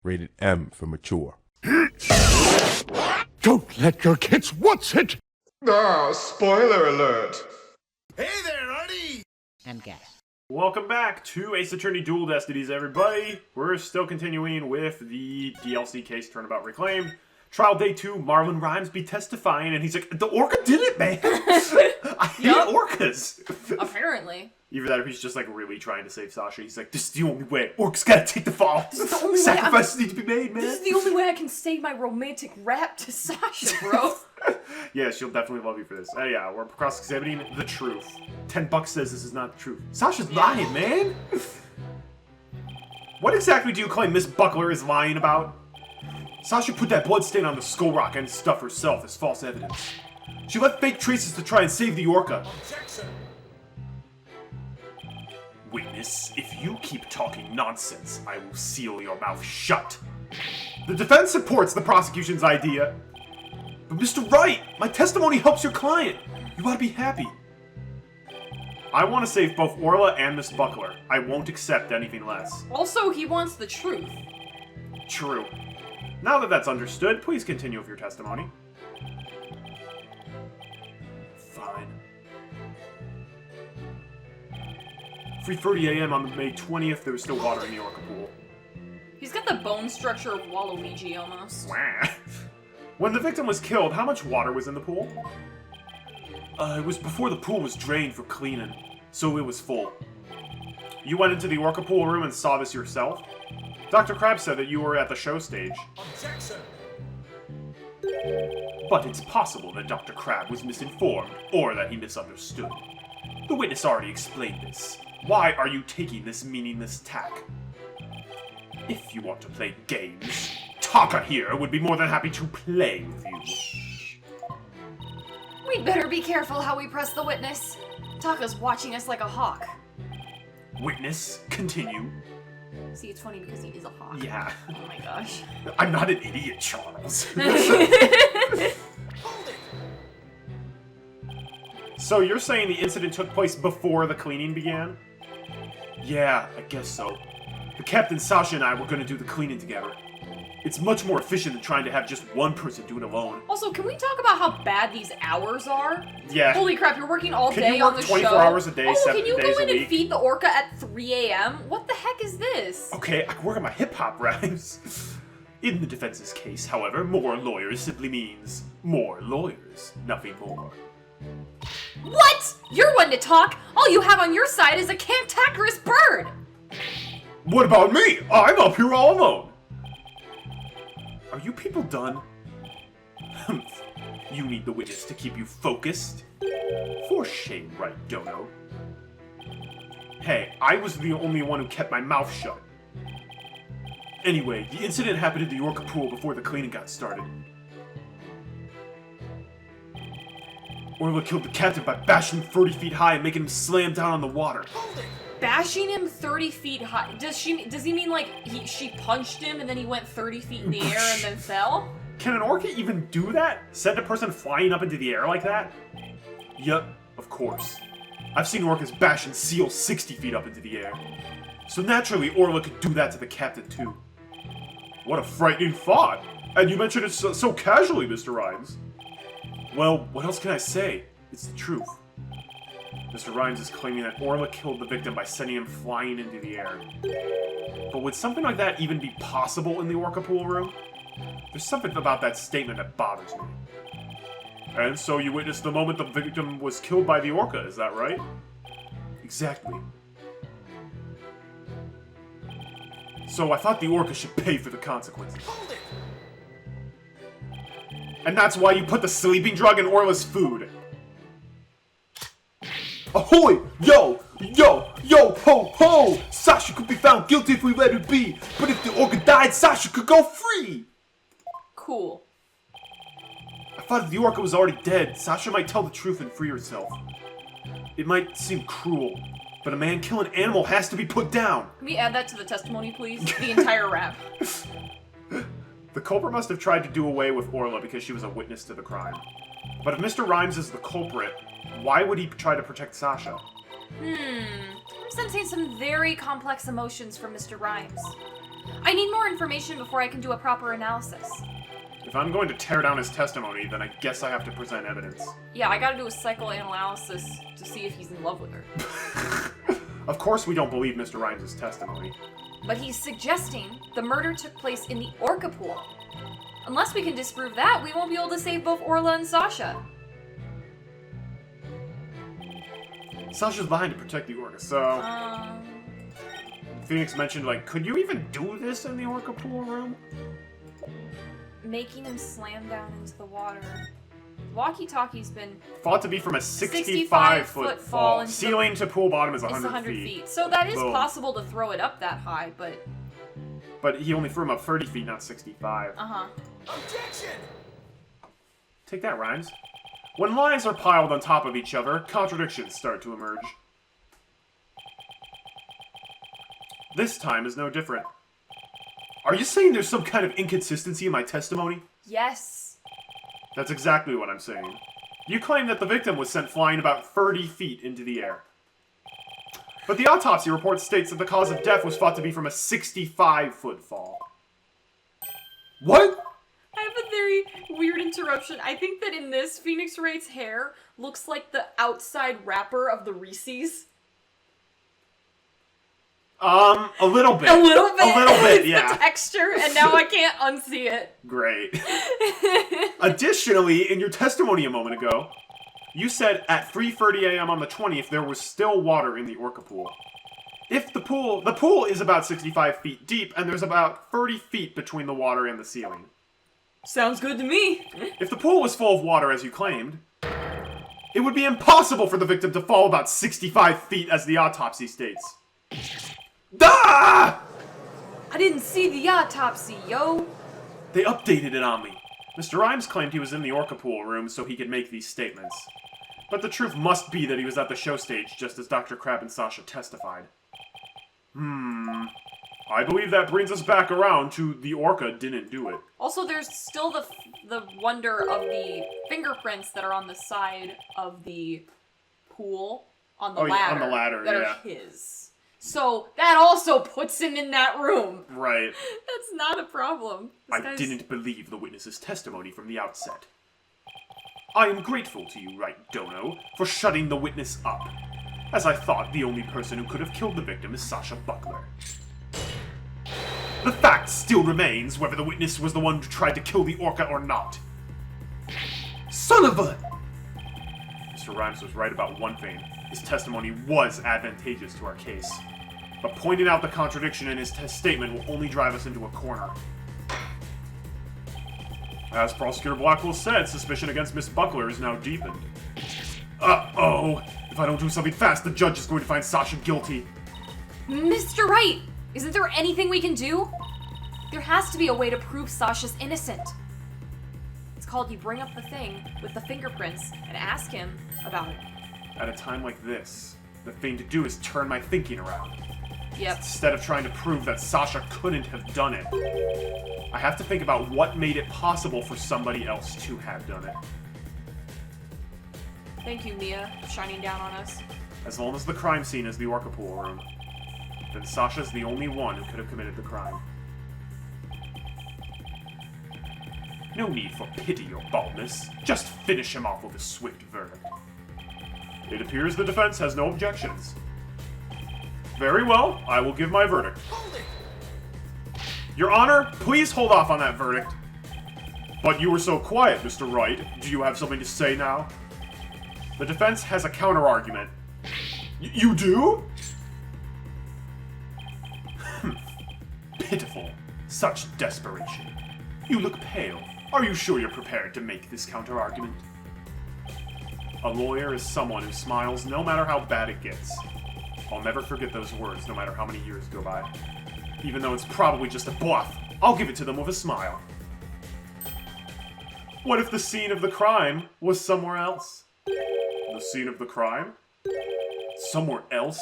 Rated M for mature. Don't let your kids watch it! Ah, spoiler alert. Hey there, Artie! And gas. Welcome back to Ace Attorney Dual Destinies, everybody. We're still continuing with the DLC case Turnabout Reclaimed. Trial Day 2, Marlon Rhymes be testifying, and he's like, the orca did it, man! I hate orcas! Apparently. Either that or he's just like really trying to save Sasha. He's like, this is the only way. Orcas gotta take the fall. Sacrifices need to be made, man. This is the only way I can say my romantic rap to Sasha, bro. Yeah, she'll definitely love you for this. Yeah, we're cross-examining the truth. $10 says this is not the truth. Sasha's lying, man! What exactly do you claim Miss Buckler is lying about? Sasha put that bloodstain on the skull rock and stuff herself as false evidence. She left fake traces to try and save the orca. Witness, if you keep talking nonsense, I will seal your mouth shut. The defense supports the prosecution's idea. But Mr. Wright, my testimony helps your client. You ought to be happy. I want to save both Orla and Miss Buckler. I won't accept anything less. Also, he wants the truth. True. Now that that's understood, please continue with your testimony. Fine. 3:30 a.m. on May 20th, there was still water in the orca pool. He's got the bone structure of Waluigi almost. Wah. When the victim was killed, how much water was in the pool? It was before the pool was drained for cleaning, so it was full. You went into the orca pool room and saw this yourself? Dr. Crab said that you were at the show stage. Objection! But it's possible that Dr. Crab was misinformed, or that he misunderstood. The witness already explained this. Why are you taking this meaningless tack? If you want to play games, Taka here would be more than happy to play with you. We'd better be careful how we press the witness. Taka's watching us like a hawk. Witness, continue. See, it's funny because he is a hawk. Yeah. Oh my gosh. I'm not an idiot, Charles. So you're saying the incident took place before the cleaning began? Yeah, I guess so. The captain, Sasha, and I were gonna do the cleaning together. It's much more efficient than trying to have just one person do it alone. Also, can we talk about how bad these hours are? Yeah. Holy crap, you're working all Can day you work on the 24 show. hours a day, oh, 7 can you days go a in and week? feed the orca at 3 a.m.? What the heck is this? Okay, I can work on my hip-hop rhymes. In the defense's case, however, more lawyers simply means more lawyers, nothing more. What? You're one to talk. All you have on your side is a cantankerous bird. What about me? I'm up here all alone. Are you people done? You need the witness to keep you focused? For shame, right, Dono? Hey, I was the only one who kept my mouth shut. Anyway, the incident happened at the orca pool before the cleaning got started. Orla killed the captain by bashing him 30 feet high and making him slam down on the water. Bashing him 30 feet high. Does he mean like she punched him and then he went 30 feet in the air and then fell? Can an orca even do that? Send a person flying up into the air like that? Yup, of course. I've seen orcas bash and seal 60 feet up into the air. So naturally, Orla could do that to the captain too. What a frightening thought! And you mentioned it so casually, Mr. Rhymes. Well, what else can I say? It's the truth. Mr. Rhymes is claiming that Orla killed the victim by sending him flying into the air. But would something like that even be possible in the orca pool room? There's something about that statement that bothers me. And so you witnessed the moment the victim was killed by the orca, is that right? Exactly. So I thought the orca should pay for the consequences. And that's why you put the sleeping drug in Orla's food. Ahoy! Yo! Yo! Yo! Ho! Ho! Sasha could be found guilty if we let her be, but if the orca died, Sasha could go free! Cool. I thought if the orca was already dead, Sasha might tell the truth and free herself. It might seem cruel, but a man killing an animal has to be put down! Can we add that to the testimony, please? The entire rap. The culprit must have tried to do away with Orla because she was a witness to the crime. But if Mr. Rhymes is the culprit, why would he try to protect Sasha? I'm sensing some very complex emotions from Mr. Rhymes. I need more information before I can do a proper analysis. If I'm going to tear down his testimony, then I guess I have to present evidence. Yeah, I gotta do a psychoanalysis to see if he's in love with her. Of course we don't believe Mr. Rhymes' testimony. But he's suggesting the murder took place in the Orca pool. Unless we can disprove that, we won't be able to save both Orla and Sasha. Sasha's behind to protect the Orca, so... Phoenix mentioned, like, could you even do this in the Orca pool room? Making him slam down into the water. Walkie-talkie's been... Thought to be from a 65-foot fall. into Ceiling to pool bottom is 100 100 feet. feet. So that is Boom. possible to throw it up that high, but... But he only threw him up 30 feet, not 65. Uh-huh. Objection! Take that, Rhymes. When lies are piled on top of each other, contradictions start to emerge. This time is no different. Are you saying there's some kind of inconsistency in my testimony? Yes. That's exactly what I'm saying. You claim that the victim was sent flying about 30 feet into the air. But the autopsy report states that the cause of death was thought to be from a 65-foot fall. What? I have a very weird interruption. I think that in this, Phoenix Wright's hair looks like the outside wrapper of the Reese's. A little bit. A little bit? A little bit, It's yeah. the texture, and now I can't unsee it. Great. Additionally, in your testimony a moment ago, you said at 3:30 a.m. on the 20th there was still water in the Orca pool. If the pool is about 65 feet deep, and there's about 30 feet between the water and the ceiling. Sounds good to me. If the pool was full of water, as you claimed, it would be impossible for the victim to fall about 65 feet, as the autopsy states. Ah! I didn't see the autopsy, yo. They updated it on me. Mr. Rhymes claimed he was in the Orca pool room so he could make these statements. But the truth must be that he was at the show stage, just as Dr. Crab and Sasha testified. I believe that brings us back around to the Orca didn't do it. Also, there's still the wonder of the fingerprints that are on the side of the pool on the ladder. On the ladder, that yeah. are his. So that also puts him in that room. Right. That's not a problem. I didn't believe the witness's testimony from the outset. I am grateful to you, Right Dono, for shutting the witness up, as I thought the only person who could have killed the victim is Sasha Buckler. The fact still remains whether the witness was the one who tried to kill the Orca or not. Son of a... Mr. Rhymes was right about one thing. His testimony was advantageous to our case. But pointing out the contradiction in his statement will only drive us into a corner. As Prosecutor Blackwell said, suspicion against Miss Buckler is now deepened. Uh-oh! If I don't do something fast, the judge is going to find Sasha guilty. Mr. Wright, isn't there anything we can do? There has to be a way to prove Sasha's innocent. It's called you bring up the thing with the fingerprints and ask him about it. At a time like this, the thing to do is turn my thinking around. Yep. Instead of trying to prove that Sasha couldn't have done it, I have to think about what made it possible for somebody else to have done it. Thank you, Mia, shining down on us. As long as the crime scene is the Orca pool room, then Sasha's the only one who could have committed the crime. No need for pity or baldness. Just finish him off with a swift verdict. It appears the defense has no objections. Very well, I will give my verdict. Hold it! Your Honor, please hold off on that verdict. But you were so quiet, Mr. Wright. Do you have something to say now? The defense has a counter-argument. You do? Pitiful. Such desperation. You look pale. Are you sure you're prepared to make this counter-argument? A lawyer is someone who smiles no matter how bad it gets. I'll never forget those words no matter how many years go by. Even though it's probably just a bluff, I'll give it to them with a smile. What if the scene of the crime was somewhere else? The scene of the crime? Somewhere else?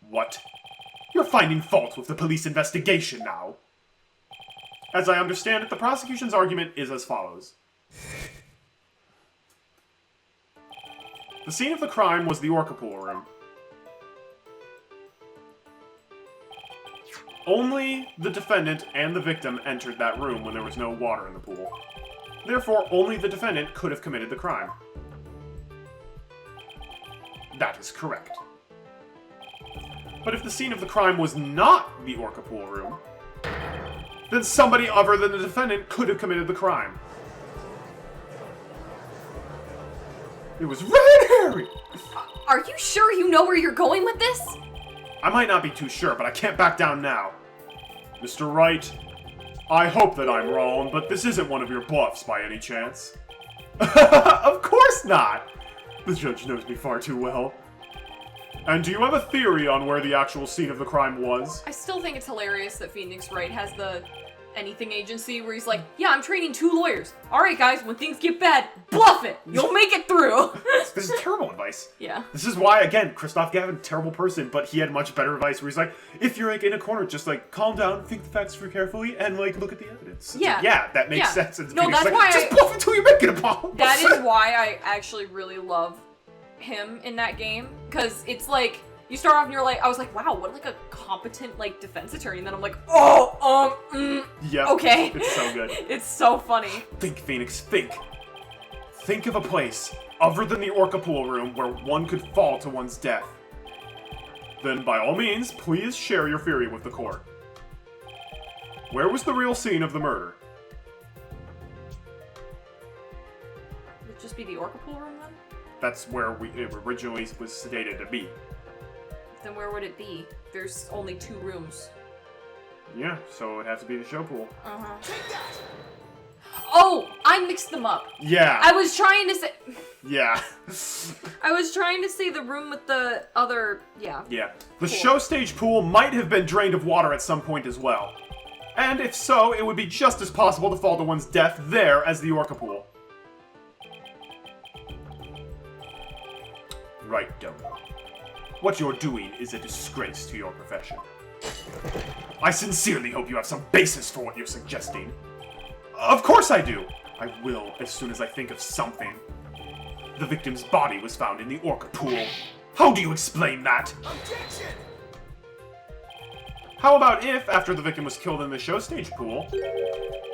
What? You're finding fault with the police investigation now. As I understand it, the prosecution's argument is as follows. The scene of the crime was the Orca pool room. Only the defendant and the victim entered that room when there was no water in the pool. Therefore, only the defendant could have committed the crime. That is correct. But if the scene of the crime was not the orca pool room, then somebody other than the defendant could have committed the crime. It was Red Harry! Are you sure you know where you're going with this? I might not be too sure, but I can't back down now. Mr. Wright, I hope that I'm wrong, but this isn't one of your bluffs by any chance. Of course not! The judge knows me far too well. And do you have a theory on where the actual scene of the crime was? I still think it's hilarious that Phoenix Wright has the anything agency where he's like, yeah, I'm training 2 lawyers. All right, guys, when things get bad, bluff it. You'll make it through. This is terrible advice. Yeah. This is why, again, Christoph Gavin, terrible person, but he had much better advice where he's like, if you're like in a corner, just like calm down, think the facts through carefully, and like look at the evidence. It's Yeah. like, yeah, that makes sense. And No, Phoenix that's is like, why just bluff until you make it a bomb. That is why I actually really love him in that game, because it's like, you start off and you're like, I was like, wow, what like a competent like defense attorney, and then I'm like, Yep. okay. It's so good. It's so funny. Think, Phoenix, think. Think of a place other than the orca pool room where one could fall to one's death. Then by all means, please share your theory with the court. Where was the real scene of the murder? Would it just be the orca pool room then? That's where it originally was stated to be. Then where would it be? There's only 2 rooms. Yeah, so it would have to be the show pool. Uh-huh. Oh! I mixed them up. Yeah. I was trying to say... Yeah. I was trying to say the room with the other... Yeah. Yeah. The show stage pool might have been drained of water at some point as well. And if so, it would be just as possible to fall to one's death there as the orca pool. Right, Domo. What you're doing is a disgrace to your profession. I sincerely hope you have some basis for what you're suggesting. Of course I do! I will, as soon as I think of something. The victim's body was found in the orca pool. How do you explain that? Objection! How about if, after the victim was killed in the show stage pool,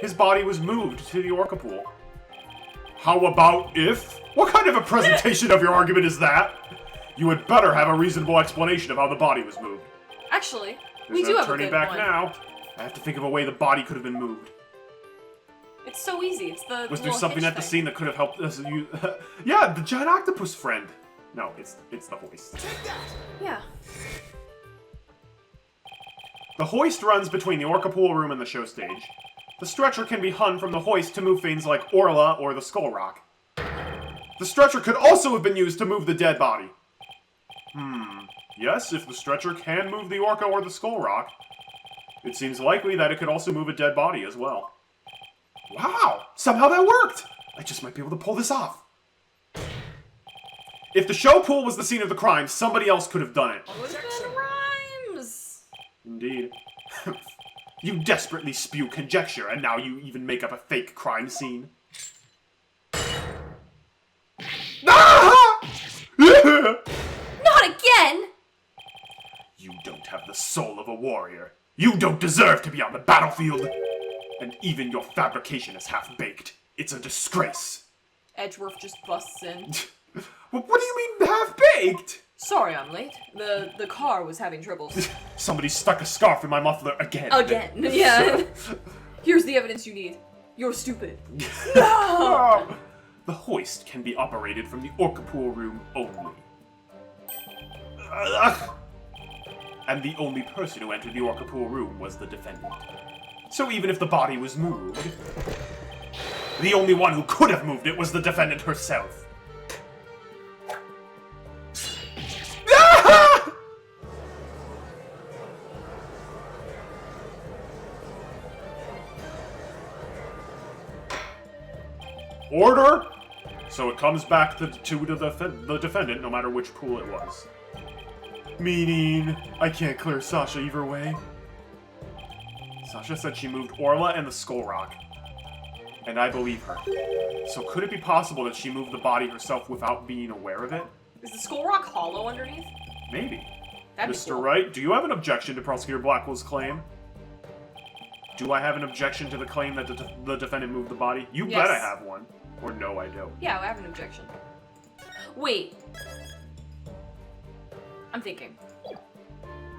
his body was moved to the orca pool? How about if? What kind of a presentation of your argument is that? You had better have a reasonable explanation of how the body was moved. Actually, we There's do no have a turning good back one. now. I have to think of a way the body could have been moved. It's so easy. It's the Was there little something hitch at the thing. scene that could have helped us? Yeah, the giant octopus friend. No, it's the hoist. Yeah. The hoist runs between the orca pool room and the show stage. The stretcher can be hung from the hoist to move things like Orla or the Skull Rock. The stretcher could also have been used to move the dead body. Yes, if the stretcher can move the orca or the Skull Rock, it seems likely that it could also move a dead body as well. Wow! Somehow that worked! I just might be able to pull this off. If the show pool was the scene of the crime, somebody else could have done it. Would've been rhymes. Indeed. You desperately spew conjecture, and now you even make up a fake crime scene. Ah! Not again! You don't have the soul of a warrior. You don't deserve to be on the battlefield. And even your fabrication is half-baked. It's a disgrace. Edgeworth just busts in. What do you mean half-baked? Sorry I'm late. The car was having troubles. Somebody stuck a scarf in my muffler again. Again. Yeah. Here's the evidence you need. You're stupid. Oh. The hoist can be operated from the orca pool room only. Ugh. And the only person who entered the orca pool room was the defendant. So even if the body was moved, the only one who could have moved it was the defendant herself. Ah! Order! So it comes back to the defendant, no matter which pool it was. Meaning, I can't clear Sasha either way. Sasha said she moved Orla and the Skull Rock. And I believe her. So could it be possible that she moved the body herself without being aware of it? Is the Skull Rock hollow underneath? Maybe. That'd be Mr. cool. Wright, do you have an objection to Prosecutor Blackwell's claim? Do I have an objection to the claim that the defendant moved the body? You Yes. bet I have one. Or no, I don't. Yeah, I have an objection. Wait. I'm thinking.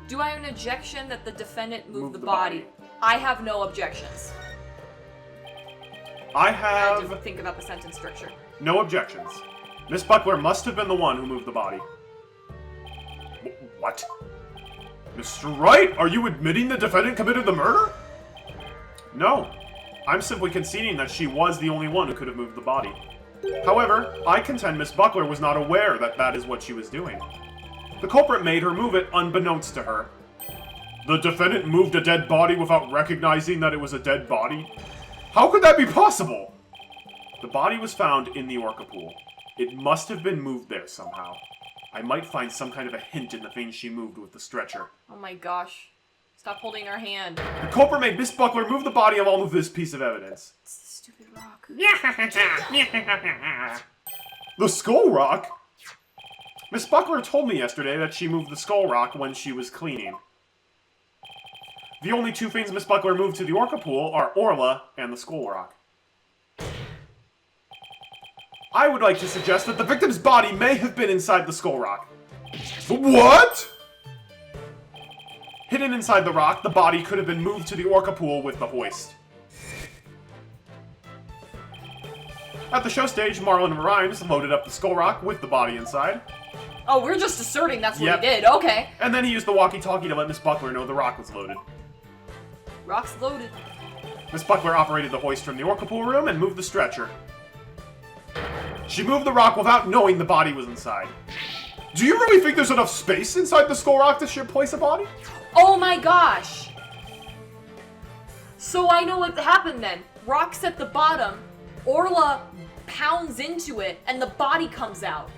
Do I have an objection that the defendant moved the body? I have no objections. I I had to have think about the sentence structure. no objections. Miss Buckler must have been the one who moved the body. What? Mr. Wright, are you admitting the defendant committed the murder? No. I'm simply conceding that she was the only one who could have moved the body. However, I contend Miss Buckler was not aware that that is what she was doing. The culprit made her move it unbeknownst to her. The defendant moved a dead body without recognizing that it was a dead body? How could that be possible? The body was found in the orca pool. It must have been moved there somehow. I might find some kind of a hint in the thing she moved with the stretcher. Oh my gosh. Stop holding our hand. The culprit made Miss Buckler move the body along with this piece of evidence. It's the stupid rock. The skull rock? Miss Buckler told me yesterday that she moved the skull rock when she was cleaning. The only two things Miss Buckler moved to the orca pool are Orla and the skull rock. I would like to suggest that the victim's body may have been inside the skull rock. What? Hidden inside the rock, the body could have been moved to the orca pool with the hoist. At the show stage, Marlon Rhymes loaded up the skull rock with the body inside. Oh, we're just asserting that's what Yep. he did. Okay. And then he used the walkie-talkie to let Miss Buckler know the rock was loaded. Rock's loaded. Miss Buckler operated the hoist from the orca pool room and moved the stretcher. She moved the rock without knowing the body was inside. Do you really think there's enough space inside the skull rock to place a body? Oh my gosh! So I know what happened then. Rock's at the bottom, Orla pounds into it, and the body comes out.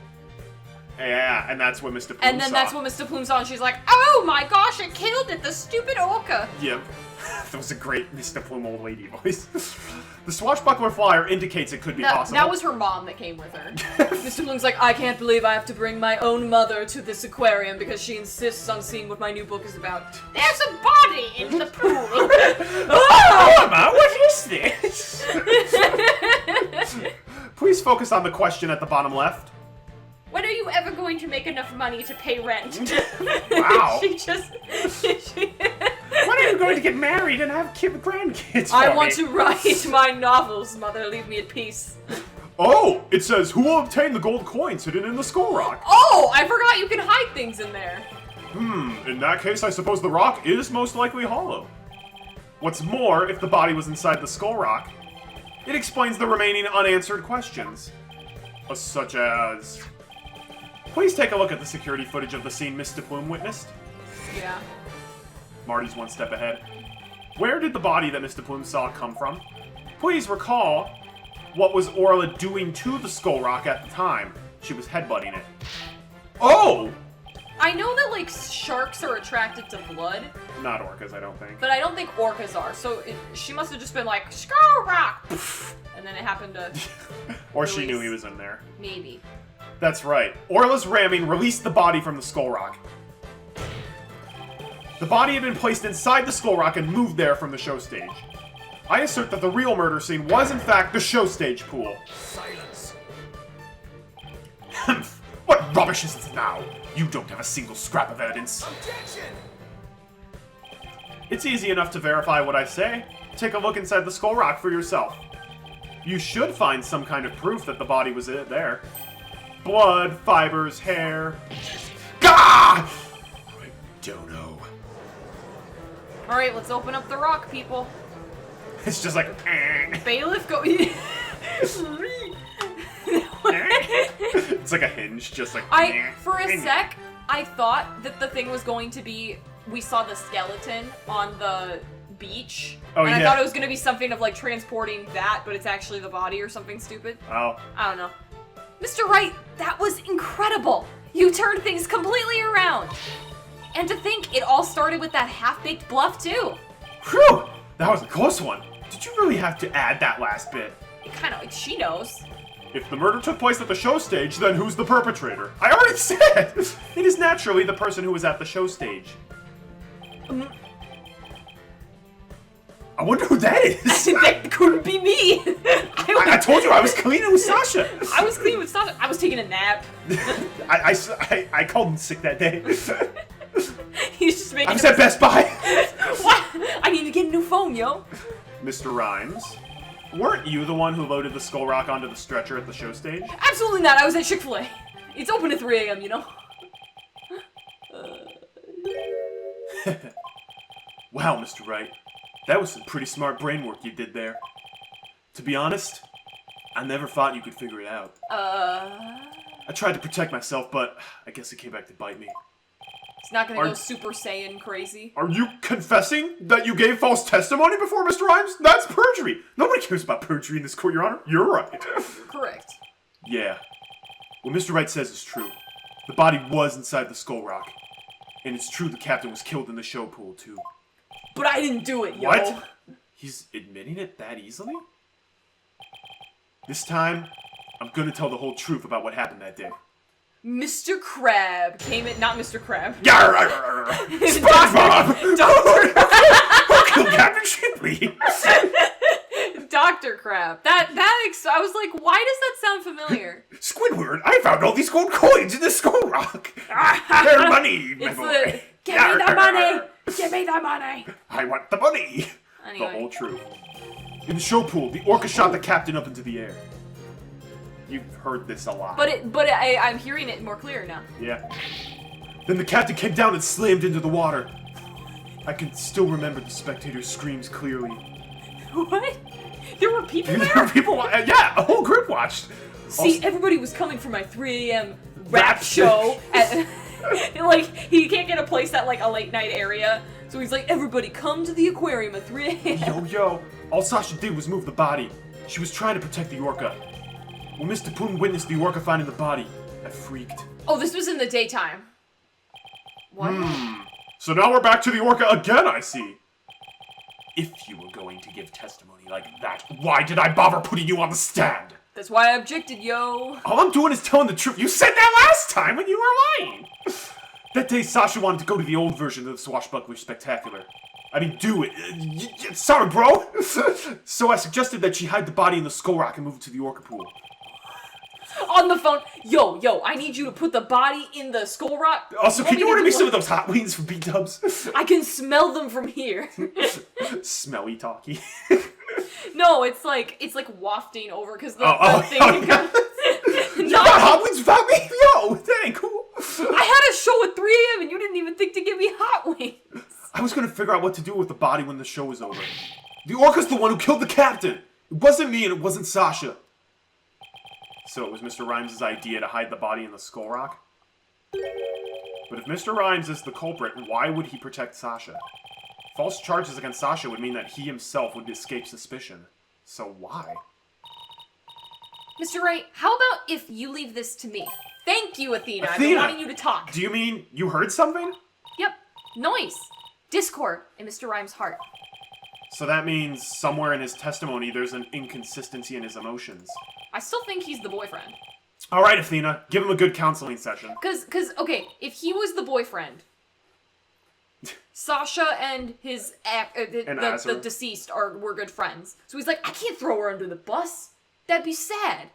Yeah, and that's what Mr. Plume And then saw. that's what Mr. Plume saw, and she's like, oh my gosh, it killed it, the stupid orca! Yep. That was a great Mr. Plume old lady voice. The swashbuckler flyer indicates it could be possible. That was her mom that came with her. Mr. Plume's like, I can't believe I have to bring my own mother to this aquarium because she insists on seeing what my new book is about. There's a body in the pool! Oh, Mama, what is this? Please focus on the question at the bottom left. When are you ever going to make enough money to pay rent? Wow. She just... When are you going to get married and have grandkids for I want me? to write my novels, mother. Leave me at peace. Oh, it says, who will obtain the gold coins hidden in the skull rock? Oh, I forgot you can hide things in there. In that case, I suppose the rock is most likely hollow. What's more, if the body was inside the skull rock, it explains the remaining unanswered questions. Such as... Please take a look at the security footage of the scene Mr. Plume witnessed. Yeah. Marty's one step ahead. Where did the body that Mr. Plume saw come from? Please recall what was Orla doing to the skull rock at the time. She was headbutting it. Oh! I know that, like, sharks are attracted to blood, Not orcas, I don't think. but I don't think orcas are. So she must have just been like, skull rock! And then it happened to... Or she knew release. he was in there. Maybe. That's right. Orla's ramming released the body from the skull rock. The body had been placed inside the skull rock and moved there from the show stage. I assert that the real murder scene was, in fact, the show stage pool. Silence. What rubbish is this now? You don't have a single scrap of evidence. Objection! It's easy enough to verify what I say. Take a look inside the skull rock for yourself. You should find some kind of proof that the body was there. Blood, fibers, hair. Gah! I don't know. Alright, let's open up the rock, people. It's just like... Bailiff, go... It's like a hinge, just like... For a sec, I thought that the thing was going to be... We saw the skeleton on the beach. Oh, and I yeah. thought it was going to be something of, like, transporting that, but it's actually the body or something stupid. Oh. I don't know. Mr. Wright, that was incredible! You turned things completely around! And to think, it all started with that half-baked bluff, too! Whew! That was a close one. Did you really have to add that last bit? It kind of, she knows. If the murder took place at the show stage, then who's the perpetrator? I already said! It is naturally the person who was at the show stage. I wonder who that is. That couldn't be me. I told you I was cleaning with Sasha. I was cleaning with Sasha. I was taking a nap. I called in sick that day. He's just making. I was at Best Buy. What? I need to get a new phone, yo. Mr. Rhymes, weren't you the one who loaded the Skull Rock onto the stretcher at the show stage? Absolutely not. I was at Chick-fil-A. It's open at 3 a.m., you know? Wow, Mr. Wright. That was some pretty smart brain work you did there. To be honest, I never thought you could figure it out. I tried to protect myself, but I guess it came back to bite me. It's not gonna go Super Saiyan crazy. Are you confessing that you gave false testimony before, Mr. Rhymes? That's perjury! Nobody cares about perjury in this court, Your Honor. You're right. Correct. Yeah. What Mr. Wright says is true. The body was inside the Skull Rock. And it's true the captain was killed in the show pool, too. But I didn't do it, yo. What? He's admitting it that easily? This time, I'm gonna tell the whole truth about what happened that day. Mr. Crab came in, not Mr. Crab. SpongeBob! Dr. Who killed Captain Shipley? Dr. Crab. I was like, why does that sound familiar? Squidward, I found all these gold coins in the Skull Rock. They're money, my It's boy. give me the money! Give me the money! I want the money. Anyway. The whole truth. In the show pool, the orca shot the captain up into the air. You've heard this a lot. But I'm hearing it more clear now. Yeah. Then the captain came down and slammed into the water. I can still remember the spectators' screams clearly. What? There were people There there? were people, yeah, a whole group watched. See, Also- everybody was coming for my 3 a.m. rap show. Like, he can't get a place at, like, a late-night area. So he's like, everybody come to the aquarium at 3 a.m. Yo, all Sasha did was move the body. She was trying to protect the orca. When Mr. Poon witnessed the orca finding the body, I freaked. Oh, this was in the daytime. What? So now we're back to the orca again, I see. If you were going to give testimony like that, why did I bother putting you on the stand? That's why I objected, yo. All I'm doing is telling the truth. You said that last time when you were lying. That day, Sasha wanted to go to the old version of the Swashbuckler Spectacular. I mean, do it. Sorry, bro. So I suggested that she hide the body in the Skull Rock and move it to the orca pool. On the phone. Yo, I need you to put the body in the Skull Rock. Also, can you order me some of what? those hot wings from B-dubs? I can smell them from here. Smelly talkie. No, it's like wafting over because the thing yeah. can You got hot wings without me? Yo, that ain't cool. I had a show at 3 a.m. and you didn't even think to give me hot wings. I was gonna figure out what to do with the body when the show was over. The orca's the one who killed the captain. It wasn't me and it wasn't Sasha. So it was Mr. Rhymes' idea to hide the body in the Skull Rock? But if Mr. Rhymes is the culprit, why would he protect Sasha? False charges against Sasha would mean that he himself would escape suspicion. So why? Mr. Wright, how about if you leave this to me? Thank you, Athena. I've been Athena! wanting you to talk. Do you mean you heard something? Yep. Noise. Discord in Mr. Rhymes' heart. So that means somewhere in his testimony there's an inconsistency in his emotions. I still think he's the boyfriend. Alright, Athena, give him a good counseling session. Okay, if he was the boyfriend, Sasha and his the deceased were good friends. So he's like, I can't throw her under the bus. That'd be sad.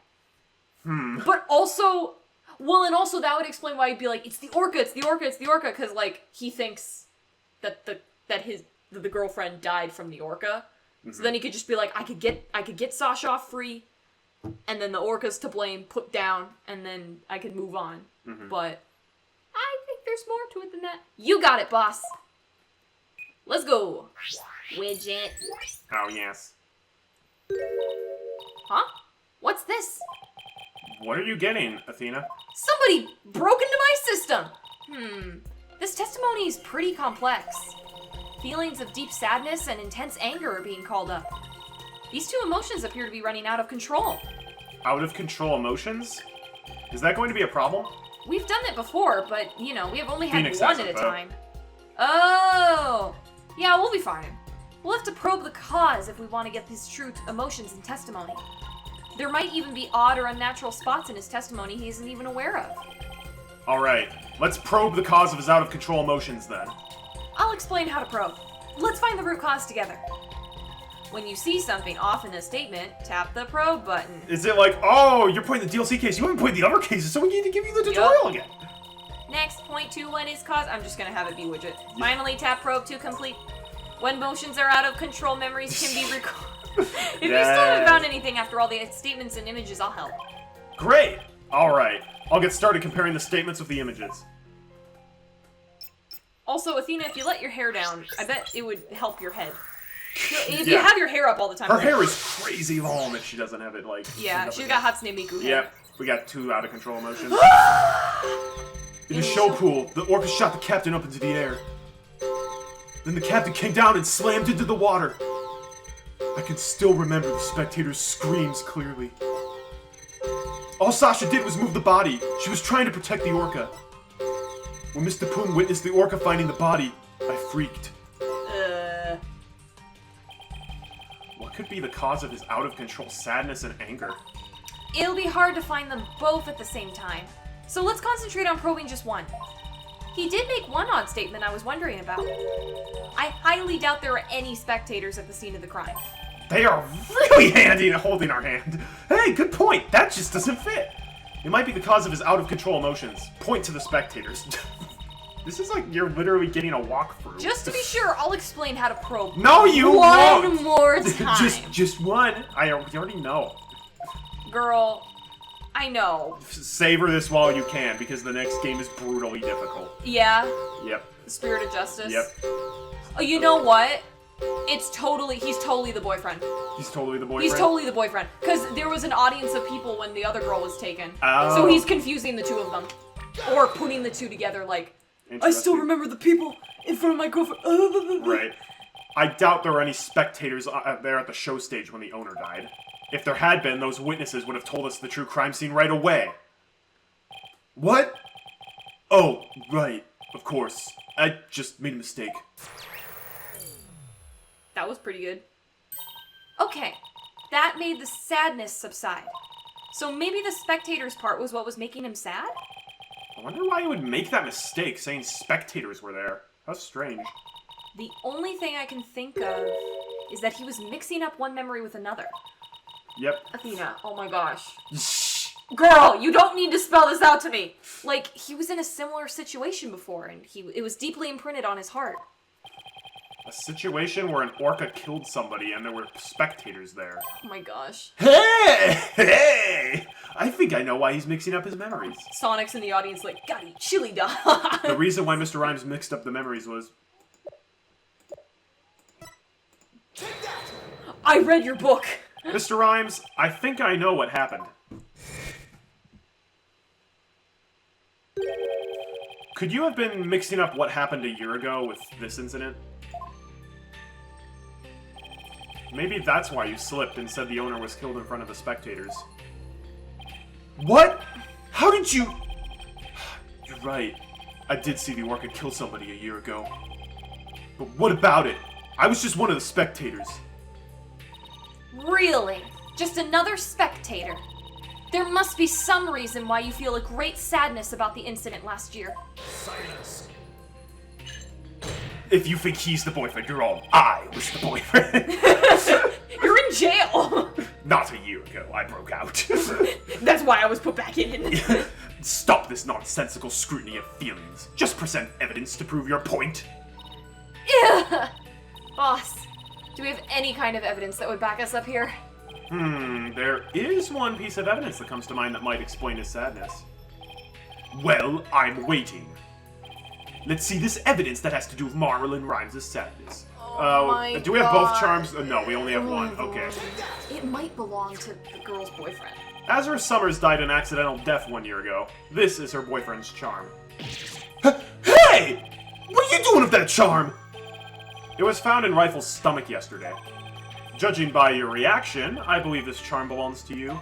But also, and also that would explain why he'd be like, it's the orca, because like he thinks that the girlfriend died from the orca. So then he could just be like, I could get Sasha off free, and then the orca's to blame, put down, and then I could move on. But I think there's more to it than that. You got it, boss. Let's go. Widget. Oh, yes. Huh? What's this? What are you getting, Athena? Somebody broke into my system! This testimony is pretty complex. Feelings of deep sadness and intense anger are being called up. These two emotions appear to be running out of control. Out of control emotions? Is that going to be a problem? We've done it before, but, we have only had Phoenix one has at a it, though. time. Oh! Yeah, we'll be fine. We'll have to probe the cause if we want to get these true emotions in testimony. There might even be odd or unnatural spots in his testimony he isn't even aware of. Alright, let's probe the cause of his out-of-control emotions then. I'll explain how to probe. Let's find the root cause together. When you see something off in a statement, tap the probe button. Is it like, oh, you're playing the DLC case, you haven't played the other cases, so we need to give you the tutorial again? Next, point 21 is cause. I'm just gonna have it be widget. Finally, tap probe to complete. When motions are out of control, memories can be recalled. If you still haven't found anything after all the statements and images, I'll help. Great! Alright, I'll get started comparing the statements with the images. Also, Athena, if you let your hair down, I bet it would help your head. If you have your hair up all the time. Her hair is crazy long if she doesn't have it, like... Yeah, she's got Hatsune Miku hair. Yep, we got 2 out of control emotions. In the show pool, the orca shot the captain up into the air. Then the captain came down and slammed into the water. I can still remember the spectators' screams clearly. All Sasha did was move the body. She was trying to protect the orca. When Mr. Poon witnessed the orca finding the body, I freaked. What could be the cause of his out-of-control sadness and anger? It'll be hard to find them both at the same time. So let's concentrate on probing just one. He did make one odd statement I was wondering about. I highly doubt there are any spectators at the scene of the crime. They are really handy at holding our hand. Hey, good point. That just doesn't fit. It might be the cause of his out-of-control emotions. Point to the spectators. This is like you're literally getting a walkthrough. Just to be sure, I'll explain how to probe. No, you won't. One more time. just one. We already know. Girl, I know. Savor this while you can, because the next game is brutally difficult. Yeah. Yep. The Spirit of Justice. Yep. Oh, you know what? He's totally the boyfriend. He's totally the boyfriend? He's totally the boyfriend. Because there was an audience of people when the other girl was taken. Oh. So he's confusing the two of them. Or putting the two together like, I still remember the people in front of my girlfriend. Right. I doubt there were any spectators there at the show stage when the owner died. If there had been, those witnesses would have told us the true crime scene right away. What? Oh, right. Of course. I just made a mistake. That was pretty good. Okay, that made the sadness subside. So maybe the spectator's part was what was making him sad? I wonder why he would make that mistake, saying spectators were there. That's strange. The only thing I can think of is that he was mixing up one memory with another. Yep. Athena, oh my gosh. Girl, you don't need to spell this out to me! Like, he was in a similar situation before, and it was deeply imprinted on his heart. A situation where an orca killed somebody and there were spectators there. Oh my gosh. Hey! I think I know why he's mixing up his memories. Sonic's in the audience like, gotta eat chili dog. The reason why Mr. Rhymes mixed up the memories was... I read your book! Mr. Rhymes, I think I know what happened. Could you have been mixing up what happened a year ago with this incident? Maybe that's why you slipped and said the owner was killed in front of the spectators. What? How did you... You're right. I did see the orca kill somebody a year ago. But what about it? I was just one of the spectators. Really? Just another spectator? There must be some reason why you feel a great sadness about the incident last year. Silence. If you think he's the boyfriend, you're wrong. I was the boyfriend. You're in jail! Not a year ago, I broke out. That's why I was put back in. Stop this nonsensical scrutiny of feelings. Just present evidence to prove your point. Boss, do we have any kind of evidence that would back us up here? There is one piece of evidence that comes to mind that might explain his sadness. Well, I'm waiting. Let's see this evidence that has to do with Marlon Rhymes' sadness. My do we have both charms? No, we only have one. Okay. It might belong to the girl's boyfriend. Azura Summers died an accidental death 1 year ago. This is her boyfriend's charm. Hey! What are you doing with that charm? It was found in Rifle's stomach yesterday. Judging by your reaction, I believe this charm belongs to you.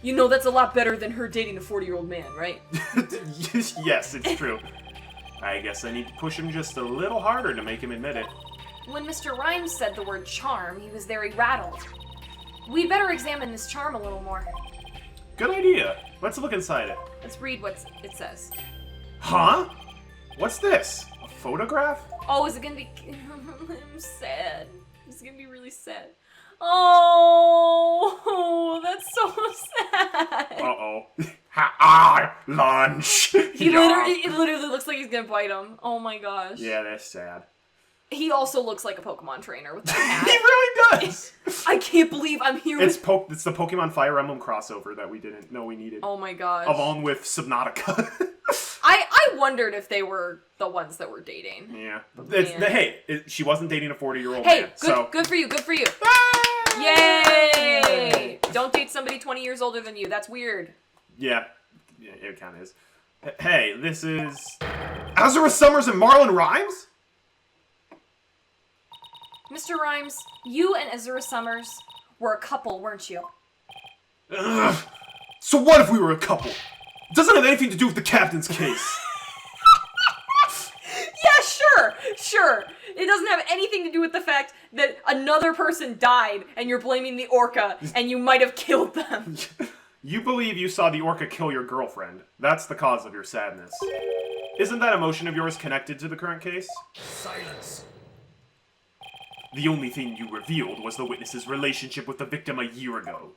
You know that's a lot better than her dating a 40-year-old man, right? Yes, it's true. I guess I need to push him just a little harder to make him admit it. When Mr. Rhymes said the word charm, he was very rattled. We'd better examine this charm a little more. Good idea. Let's look inside it. Let's read what it says. Huh? What's this? A photograph? Oh, is it gonna be... I'm sad. It's gonna be really sad. Oh, that's so sad. Uh-oh. Lunch! It literally looks like he's gonna bite him. Oh my gosh. Yeah, that's sad. He also looks like a Pokemon trainer with that hat. He really does! I can't believe I'm here It's with... the Pokemon Fire Emblem crossover that we didn't know we needed. Oh my gosh. Along with Subnautica. I wondered if they were the ones that were dating. Yeah. Man. She wasn't dating a 40-year-old Hey, man. good for you, good for you. Yay! Yay! Don't date somebody 20 years older than you. That's weird. Yeah, it kind of is. Hey, this is... Azura Summers and Marlon Rhymes? Mr. Rhymes, you and Azura Summers were a couple, weren't you? Ugh. So what if we were a couple? It doesn't have anything to do with the captain's case. Yeah, sure. It doesn't have anything to do with the fact that another person died and you're blaming the orca and you might have killed them. You believe you saw the orca kill your girlfriend. That's the cause of your sadness. Isn't that emotion of yours connected to the current case? Silence. The only thing you revealed was the witness's relationship with the victim a year ago.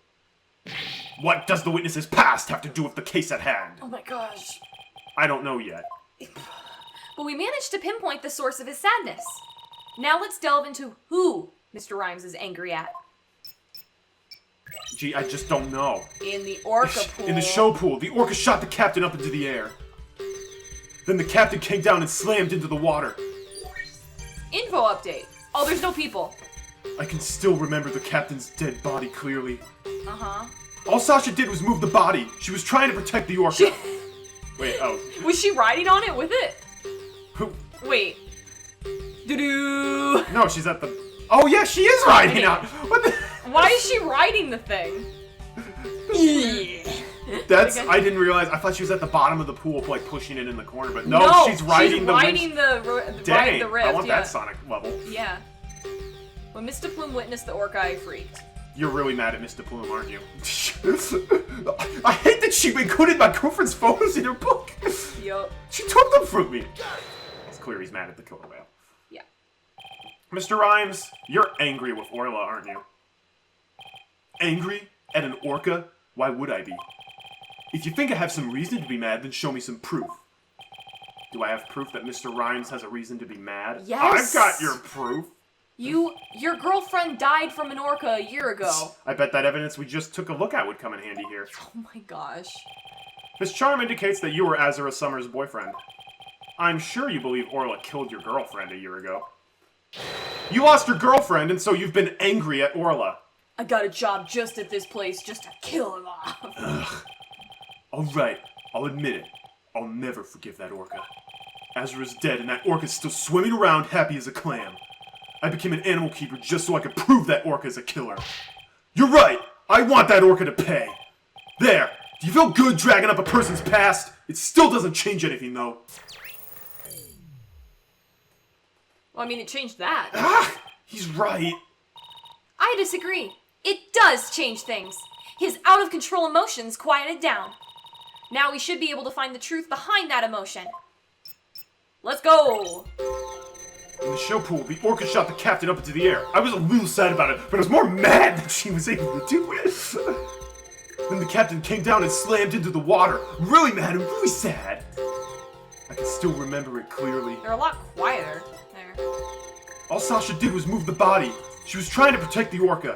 What does the witness's past have to do with the case at hand? Oh my gosh. I don't know yet. But we managed to pinpoint the source of his sadness. Now let's delve into who Mr. Rhymes is angry at. Gee, I just don't know. In the orca pool. In the show pool, the orca shot the captain up into the air. Then the captain came down and slammed into the water. Info update. Oh, there's no people. I can still remember the captain's dead body clearly. Uh-huh. All Sasha did was move the body. She was trying to protect the orca. Wait, oh. Was she riding on it with it? Who? Wait. Doo-doo. No, she's at the... Oh, yeah, she is riding out. What the... Why is she riding the thing? That's... Okay. I didn't realize. I thought she was at the bottom of the pool, like, pushing it in the corner. But no, she's riding the... riding Dang, the rift, I want yeah. that Sonic level. Yeah. When Mr. Plume witnessed the orca, I freaked. You're really mad at Mr. Plume, aren't you? I hate that she included my girlfriend's photos in her book. Yup. She took them from me. It's clear he's mad at the killer whale. Yeah. Mr. Rhymes, you're angry with Orla, aren't you? Angry at an orca? Why would I be? If you think I have some reason to be mad, then show me some proof. Do I have proof that Mr. Rhymes has a reason to be mad? Yes. I've got your proof. Your girlfriend died from an orca a year ago. I bet that evidence we just took a look at would come in handy here. Oh my gosh. This charm indicates that you were Azura Summers' boyfriend. I'm sure you believe Orla killed your girlfriend a year ago. You lost your girlfriend, and so you've been angry at Orla. I got a job just at this place just to kill him off. Ugh. Alright, I'll admit it. I'll never forgive that orca. Azura's dead, and that orca's still swimming around happy as a clam. I became an animal keeper just so I could prove that orca's a killer. You're right! I want that orca to pay! There! Do you feel good dragging up a person's past? It still doesn't change anything, though. Well, I mean, it changed that. Ah! He's right. I disagree. It does change things. His out-of-control emotions quieted down. Now we should be able to find the truth behind that emotion. Let's go! In the show pool, the orca shot the captain up into the air. I was a little sad about it, but I was more mad that she was able to do it. Then the captain came down and slammed into the water. Really mad and really sad. I can still remember it clearly. They're a lot quieter there. All Sasha did was move the body. She was trying to protect the orca.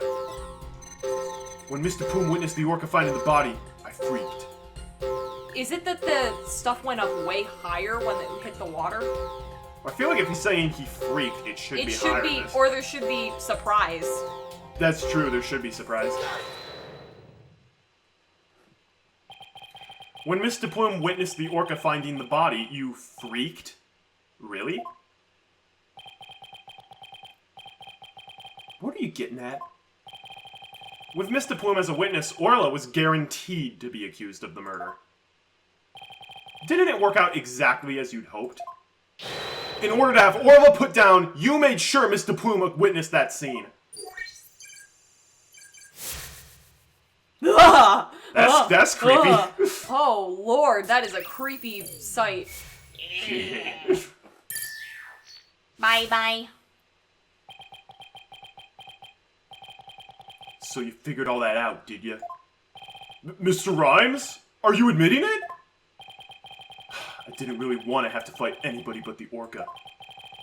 When Mr. Poom witnessed the orca finding the body, I freaked. Is it that the stuff went up way higher when it hit the water? I feel like if he's saying he freaked, it should be higher than this. Or there should be surprise. That's true, there should be surprise. When Mr. Plume witnessed the orca finding the body, you freaked? Really? What are you getting at? With Mr. Plume as a witness, Orla was guaranteed to be accused of the murder. Didn't it work out exactly as you'd hoped? In order to have Orla put down, you made sure Mr. Plume witnessed that scene. That's creepy. Oh, Lord, that is a creepy sight. Bye-bye. So you figured all that out, did you? Mr. Rhymes? Are you admitting it? I didn't really want to have to fight anybody but the orca.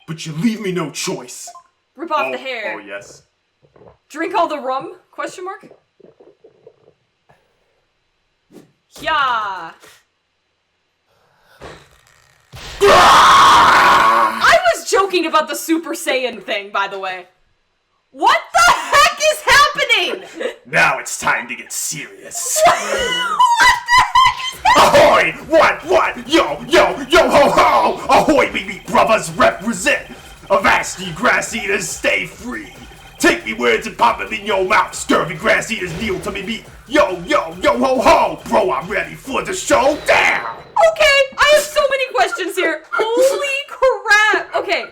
But you leave me no choice. Rip off the hair. Oh, yes. Drink all the rum? Question mark? Yeah. I was joking about the Super Saiyan thing, by the way. What the heck is happening? Now it's time to get serious. What the heck is happening? Ahoy! What? Yo, ho, ho! Ahoy, me brothers represent! Avast ye grass eaters, stay free! Take me words and pop them in your mouth, scurvy grass eaters kneel to me beat! Yo, ho, ho! Bro, I'm ready for the showdown! Okay, I have so many questions here. Holy crap! Okay,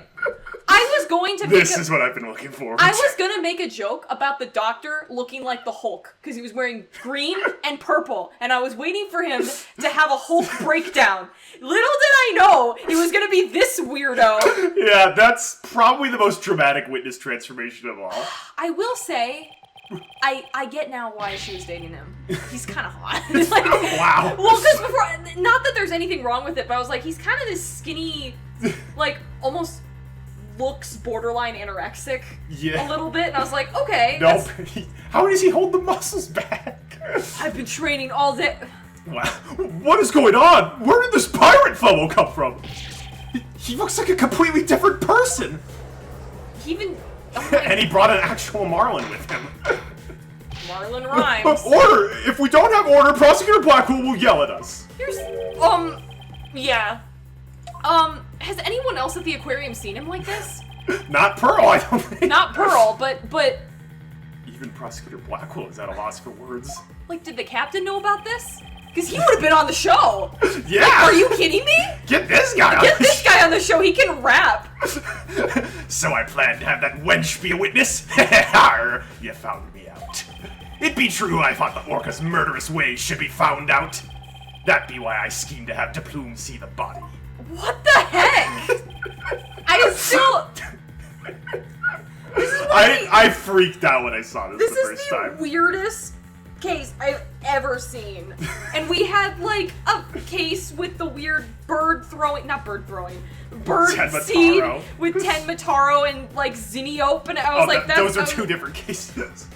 I was going to make This is what I've been looking for. I was gonna make a joke about the doctor looking like the Hulk, because he was wearing green and purple, and I was waiting for him to have a Hulk breakdown. Little did I know it was gonna be this weirdo. Yeah, that's probably the most dramatic witness transformation of all. I will say, I get now why she was dating him. He's kind of hot. Like, Wow. well, because before, not that there's anything wrong with it, but I was like, he's kind of this skinny, like, almost looks borderline anorexic Yeah. a little bit, and I was like, okay. Nope. How does he hold the muscles back? I've been training all day. Wow. What is going on? Where did this pirate fellow come from? He looks like a completely different person. He even... Oh my And he brought an actual Marlin with him. Marlon Rhymes. Order! If we don't have order, Prosecutor Blackwell will yell at us. Here's... Yeah. Has anyone else at the aquarium seen him like this? Not Pearl, I don't think. Not Pearl, but... Even Prosecutor Blackwell is at a loss for words. Like, did the captain know about this? Because he would have been on the show. Yeah! Are you kidding me? Get this guy on Get the this guy on the show. He can rap. So I planned to have that wench be a witness? Arr, you found me out. It be true I thought the orca's murderous ways should be found out. That be why I schemed to have DePlume see the body. What the heck? I still... I freaked out when I saw this This the is first the time. weirdest case I've ever seen. And we had, like, a case with the weird bird seed Tenmataro. with Tenmataro and, like, Zinniop, and I was like, that's... those are two different cases.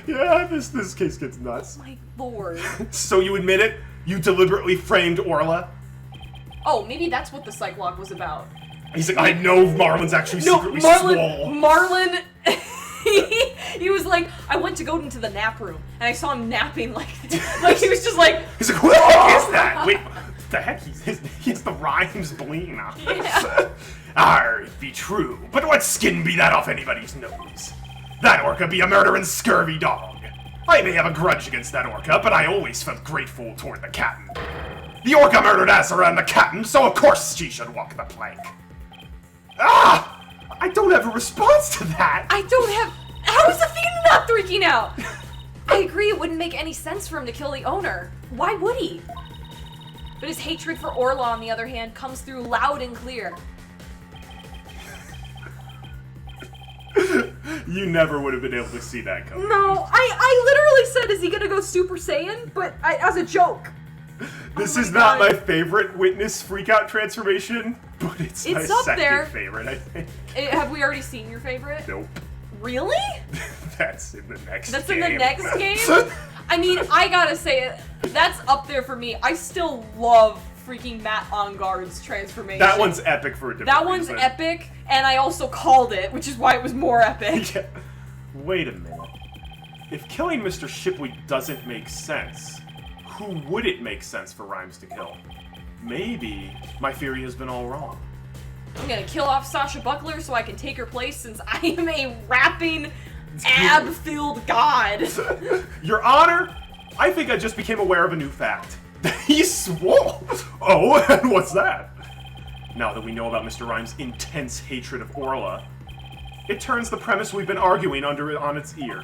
Yeah, this case gets nuts. Oh my lord. So you admit it? You deliberately framed Orla? Oh, maybe that's what the psych log was about. He's like, I know Marlin's actually No, secretly swole. Marlin... he was like, I went to go into the nap room, and I saw him napping like he was just like... He's like, who the heck is that? Wait, what the heck? He has the rhymes bling on. Yeah. Arr, it be true, but what skin be that off anybody's nose? That orca be a murdering scurvy dog. I may have a grudge against that orca, but I always felt grateful toward the captain. The orca murdered us around the captain, so of course she should walk the plank. Ah! I don't have a response to that! I don't have... How is Athena not freaking out? I agree, it wouldn't make any sense for him to kill the owner. Why would he? But his hatred for Orla, on the other hand, comes through loud and clear. You never would have been able to see that coming. No, I literally said, is he gonna go Super Saiyan? But as a joke. This Oh is my not God. my favorite witness freakout transformation, but it's my up second there. favorite, I think. Have we already seen your favorite? Nope. Really? That's in the next That's game. in the next game? I mean, I gotta say, that's up there for me. I still love freaking Matt Onguard's transformation. That one's epic for a different That one's reason. epic, and I also called it, which is why it was more epic. Yeah. Wait a minute. If killing Mr. Shipley doesn't make sense, who would it make sense for Rhymes to kill? Maybe my theory has been all wrong. I'm gonna kill off Sasha Buckler so I can take her place since I am a rapping, ab-filled god. Your Honor, I think I just became aware of a new fact. He's swole! Oh, and what's that? Now that we know about Mr. Rhymes' intense hatred of Orla, it turns the premise we've been arguing on its ear.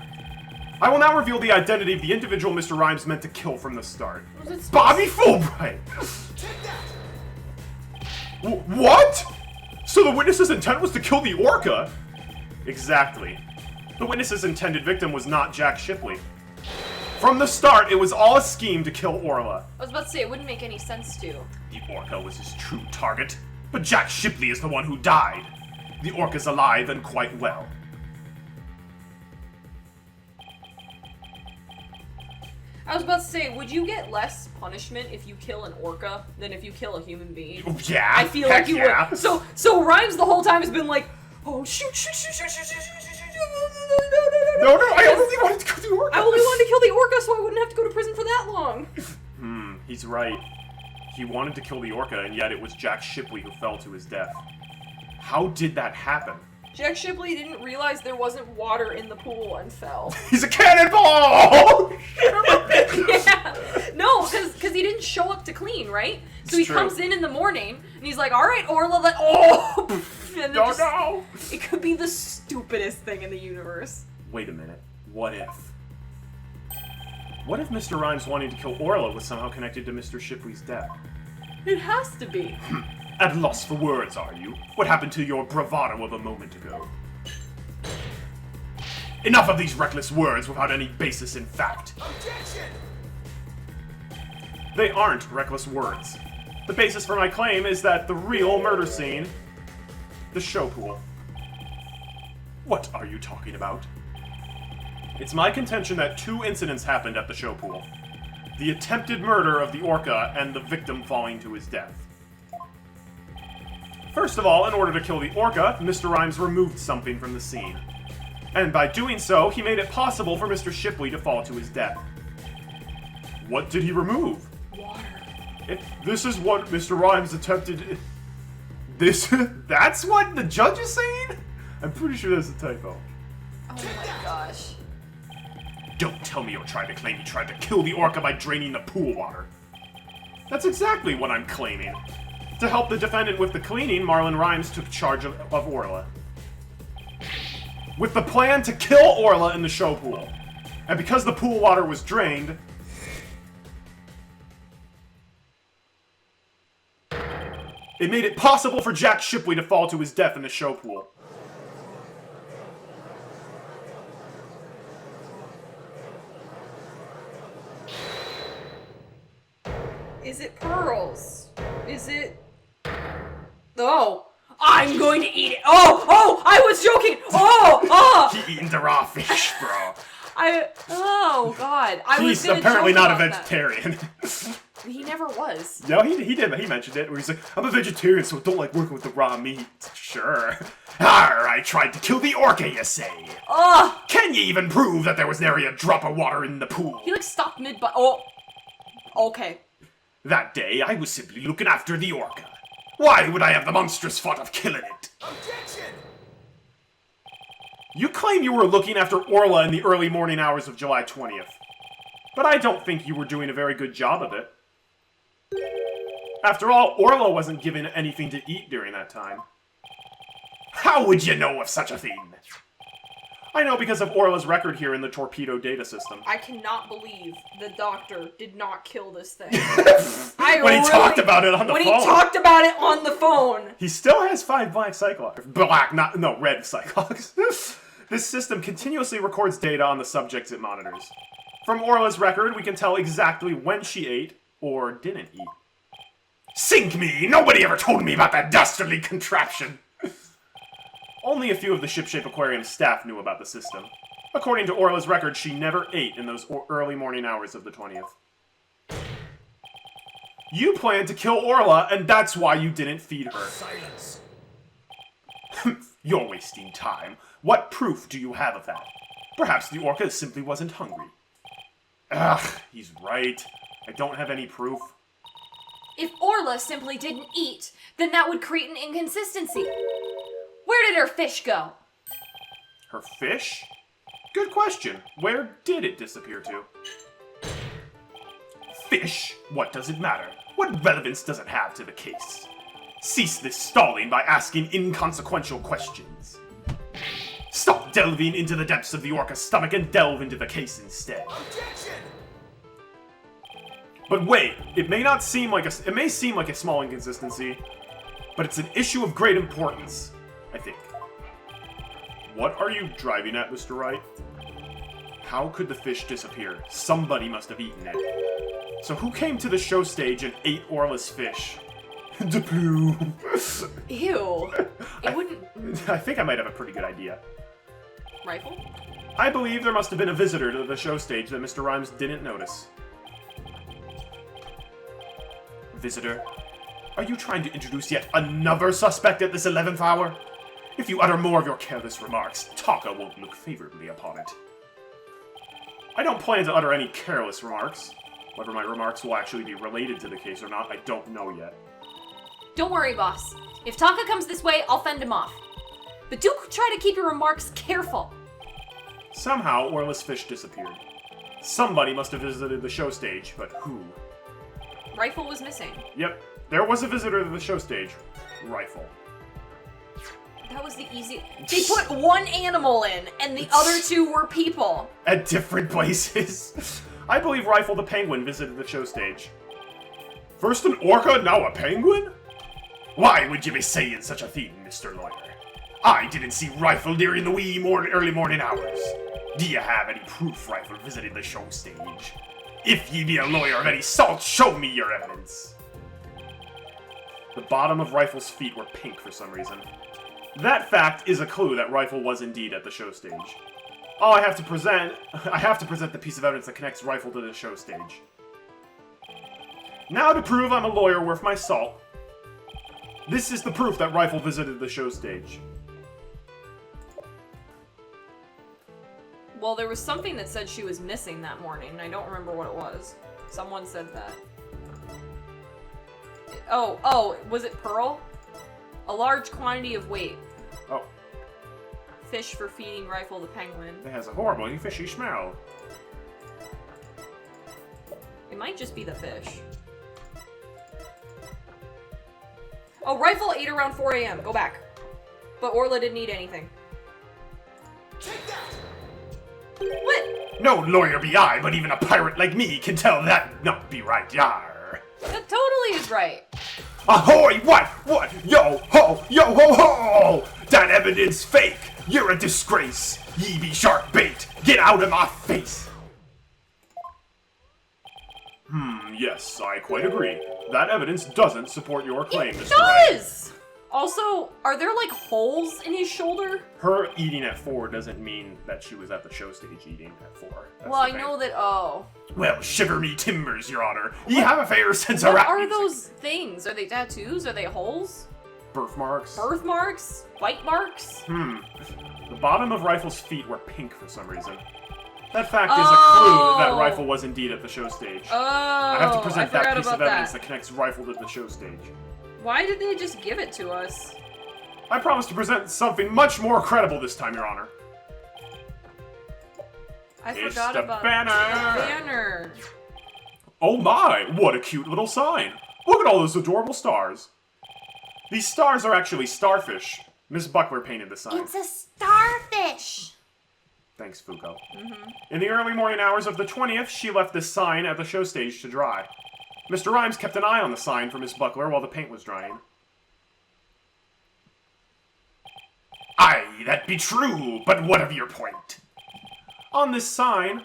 I will now reveal the identity of the individual Mr. Rhymes meant to kill from the start. Bobby Fulbright! What? So the witness's intent was to kill the orca? Exactly. The witness's intended victim was not Jack Shipley. From the start, it was all a scheme to kill Orla. I was about to say, it wouldn't make any sense to. The orca was his true target, but Jack Shipley is the one who died. The orca's alive and quite well. I was about to say, would you get less punishment if you kill an orca than if you kill a human being? Yeah, I feel heck like you yeah. would. So Rhymes the whole time has been like, oh shoot. No, I only wanted to kill the orca. I only wanted to kill the orca so I wouldn't have to go to prison for that long. He's right. He wanted to kill the orca, and yet it was Jack Shipley who fell to his death. How did that happen? Jack Shipley didn't realize there wasn't water in the pool and fell. He's a cannonball! Yeah. No, because he didn't show up to clean, right? So he comes in the morning, and he's like, all right, Orla, and No! It could be the stupidest thing in the universe. Wait a minute. What if? What if Mr. Rhymes wanting to kill Orla was somehow connected to Mr. Shipley's death? It has to be. At loss for words, are you? What happened to your bravado of a moment ago? Enough of these reckless words without any basis in fact. Objection! They aren't reckless words. The basis for my claim is that the real murder scene, the show pool. What are you talking about? It's my contention that two incidents happened at the show pool. The attempted murder of the orca and the victim falling to his death. First of all, in order to kill the orca, Mr. Rhymes removed something from the scene. And by doing so, he made it possible for Mr. Shipley to fall to his death. What did he remove? Water. This is what Mr. Rhymes attempted... That's what the judge is saying? I'm pretty sure that's a typo. Oh my gosh. Don't tell me you're trying to claim he tried to kill the orca by draining the pool water. That's exactly what I'm claiming. To help the defendant with the cleaning, Marlon Rhymes took charge of Orla. With the plan to kill Orla in the show pool. And because the pool water was drained, it made it possible for Jack Shipley to fall to his death in the show pool. Is it pearls? Is it... Oh! I'm going to eat it! Oh! I was joking! He eating the raw fish, bro. Oh, God. He's apparently not a vegetarian. He never was. No, he did. He mentioned it. Where he's like, I'm a vegetarian, so I don't like working with the raw meat. Sure. Arr, I tried to kill the orca, you say? Ugh! Can you even prove that there was nary a drop of water in the pool? He, like, stopped mid-butt. Oh. Okay. That day, I was simply looking after the orca. Why would I have the monstrous thought of killing it? Objection! You claim you were looking after Orla in the early morning hours of July 20th. But I don't think you were doing a very good job of it. After all, Orla wasn't given anything to eat during that time. How would you know of such a thing? I know because of Orla's record here in the torpedo data system. I cannot believe the doctor did not kill this thing. When he talked about it on the phone. When he talked about it on the phone. He still has 5 black Cyclops. Red Cyclops. This system continuously records data on the subjects it monitors. From Orla's record, we can tell exactly when she ate or didn't eat. Sink me! Nobody ever told me about that dastardly contraption! Only a few of the Shipshape Aquarium staff knew about the system. According to Orla's record, she never ate in those early morning hours of the 20th. You planned to kill Orla, and that's why you didn't feed her. Silence. You're wasting time. What proof do you have of that? Perhaps the orca simply wasn't hungry. Ugh, he's right. I don't have any proof. If Orla simply didn't eat, then that would create an inconsistency. Where did her fish go? Her fish? Good question. Where did it disappear to? Fish? What does it matter? What relevance does it have to the case? Cease this stalling by asking inconsequential questions. Stop delving into the depths of the orca's stomach and delve into the case instead. Objection! But wait, it may seem like a small inconsistency, But it's an issue of great importance, I think. What are you driving at, Mr. Wright? How could the fish disappear? Somebody must have eaten it. So who came to the show stage and ate Orla's fish? Deplu. Ew. It wouldn't... I think I might have a pretty good idea. Rifle? I believe there must have been a visitor to the show stage that Mr. Rhymes didn't notice. Visitor? Are you trying to introduce yet another suspect at this 11th hour? If you utter more of your careless remarks, Taka won't look favorably upon it. I don't plan to utter any careless remarks. Whether my remarks will actually be related to the case or not, I don't know yet. Don't worry, boss. If Taka comes this way, I'll fend him off. But do try to keep your remarks careful. Somehow, Orla's fish disappeared. Somebody must have visited the show stage, but who? Rifle was missing. Yep, there was a visitor to the show stage. Rifle. That was the easy... They put one animal in, and the other two were people. At different places. I believe Rifle the Penguin visited the show stage. First an orca, now a penguin? Why would you be saying such a thing, Mr. Lawyer? I didn't see Rifle during the early morning hours. Do you have any proof Rifle visited the show stage? If ye be a lawyer of any salt, show me your evidence. The bottom of Rifle's feet were pink for some reason. That fact is a clue that Rifle was indeed at the show stage. All I have to present the piece of evidence that connects Rifle to the show stage. Now to prove I'm a lawyer worth my salt. This is the proof that Rifle visited the show stage. Well, there was something that said she was missing that morning. I don't remember what it was. Someone said that. Oh, was it Pearl? A large quantity of weight. Oh. Fish for feeding Rifle the Penguin. It has a horribly fishy smell. It might just be the fish. Oh, Rifle ate around 4 a.m. Go back. But Orla didn't eat anything. Take that! What? No lawyer be I, but even a pirate like me can tell that not be right, yar. That totally is right. Ahoy! What? Yo ho! Yo ho ho! That evidence fake! You're a disgrace! Ye be shark bait! Get out of my face! Yes, I quite agree. That evidence doesn't support your claim, Mr. Wright. It does! Also, are there like holes in his shoulder? Her eating at 4 doesn't mean that she was at the show stage eating at 4. That's Well, the I thing. know that, oh. Well, shiver me timbers, your honor. Ye have a fair sense of What rap are music. those things? Are they tattoos? Are they holes? Birthmarks? Birthmarks? Bite marks? The bottom of Rifle's feet were pink for some reason. That fact is a clue that Rifle was indeed at the show stage. Oh, I have to present forgot that piece about of evidence that. that connects Rifle to the show stage. Why did they just give it to us? I promise to present something much more credible this time, your honor. I It's forgot the about banner. the banner. Oh my, what a cute little sign. Look at all those adorable stars. These stars are actually starfish. Miss Buckler painted the sign. It's a starfish. Thanks, Fuko. In the early morning hours of the 20th, she left this sign at the show stage to dry. Mr. Rhymes kept an eye on the sign for Miss Buckler while the paint was drying. Aye, that be true, but what of your point? On this sign